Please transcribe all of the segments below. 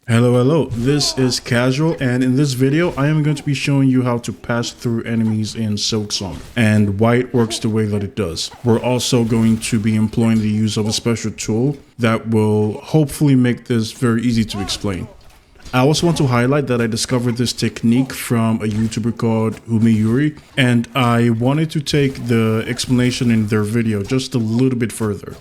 Hello, this is Casual, and in this video I am going to be showing you how to pass through enemies in Silksong and why it works the way that it does. We're also going to be employing the use of a special tool that will hopefully make this very easy to explain. I also want to highlight that I discovered this technique from a YouTuber called Yuri, and I wanted to take the explanation in their video just a little bit further.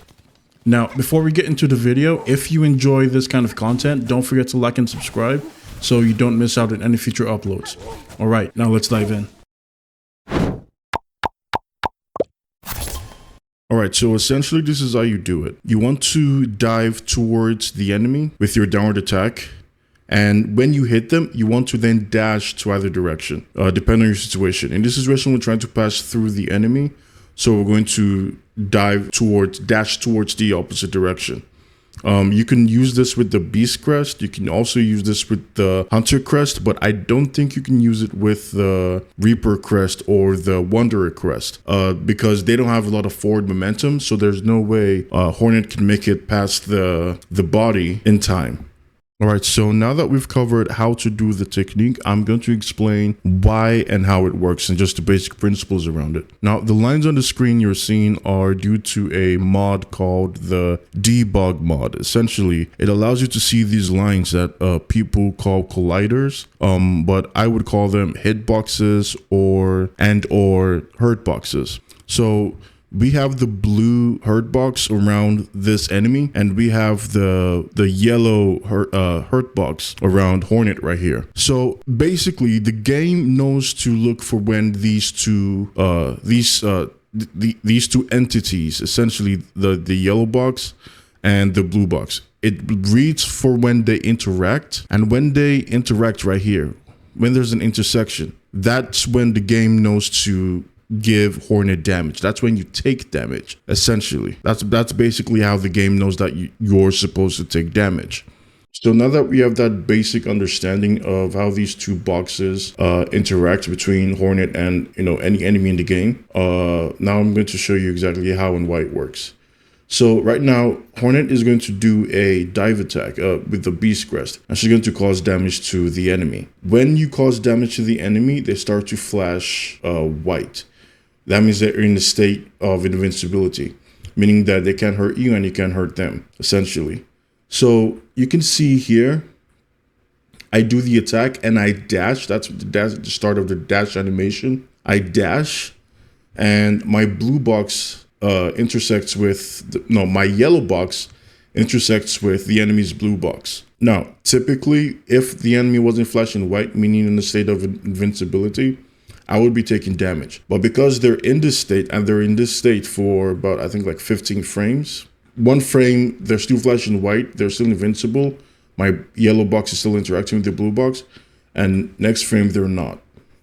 Now, before we get into the video, if you enjoy this kind of content, don't forget to like and subscribe so you don't miss out on any future uploads. Alright, now let's dive in. Alright, so essentially this is how you do it. You want to dive towards the enemy with your downward attack. And when you hit them, you want to then dash to either direction, depending on your situation. In this situation, we're trying to pass through the enemy. So we're going to dash towards the opposite direction. You can use this with the Beast Crest. You can also use this with the Hunter Crest, but I don't think you can use it with the Reaper Crest or the Wanderer Crest because they don't have a lot of forward momentum. So there's no way Hornet can make it past the body in time. Alright, so now that we've covered how to do the technique, I'm going to explain why and how it works and just the basic principles around it. Now, the lines on the screen you're seeing are due to a mod called the debug mod. Essentially, it allows you to see these lines that people call colliders, but I would call them hitboxes or hurt boxes. So we have the blue hurt box around this enemy, and we have the yellow hurt box around Hornet right here. So basically, the game knows to look for when these two entities, essentially the yellow box and the blue box, it reads for when they interact, and when they interact right here, when there's an intersection, that's when the game knows to give Hornet damage. That's when you take damage, essentially. That's basically how the game knows that you're supposed to take damage. So now that we have that basic understanding of how these two boxes interact between Hornet and any enemy in the game, now I'm going to show you exactly how and why it works. So right now, Hornet is going to do a dive attack with the Beast Crest, and she's going to cause damage to the enemy. When you cause damage to the enemy, they start to flash white. That means they're in a state of invincibility, meaning that they can't hurt you and you can't hurt them, essentially. So you can see here, I do the attack and I dash. That's the start of the dash animation. I dash, and my blue box intersects with, my yellow box intersects with the enemy's blue box. Now, typically, if the enemy wasn't flashing white, meaning in a state of invincibility, I would be taking damage. But because they're in this state, and they're in this state for about, I think, like 15 frames. One frame, they're still flashing white, they're still invincible. My yellow box is still interacting with the blue box. And next frame, they're not.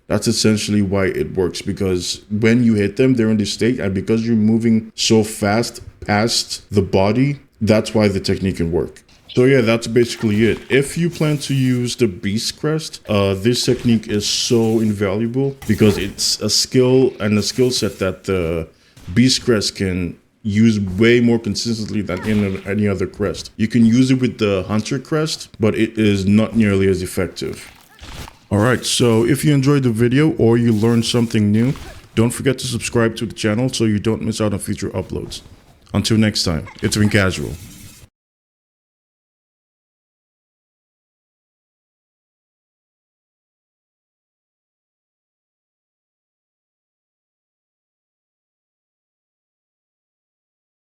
That's essentially why it works, because when you hit them, they're in this state, and because you're moving so fast past the body, that's why the technique can work. So yeah, that's basically it. If you plan to use the Beast Crest, this technique is so invaluable because it's a skill and a skill set that the Beast Crest can use way more consistently than in any other crest. You can use it with the Hunter Crest, but it is not nearly as effective. Alright, so if you enjoyed the video or you learned something new, don't forget to subscribe to the channel so you don't miss out on future uploads. Until next time, it's been Casual.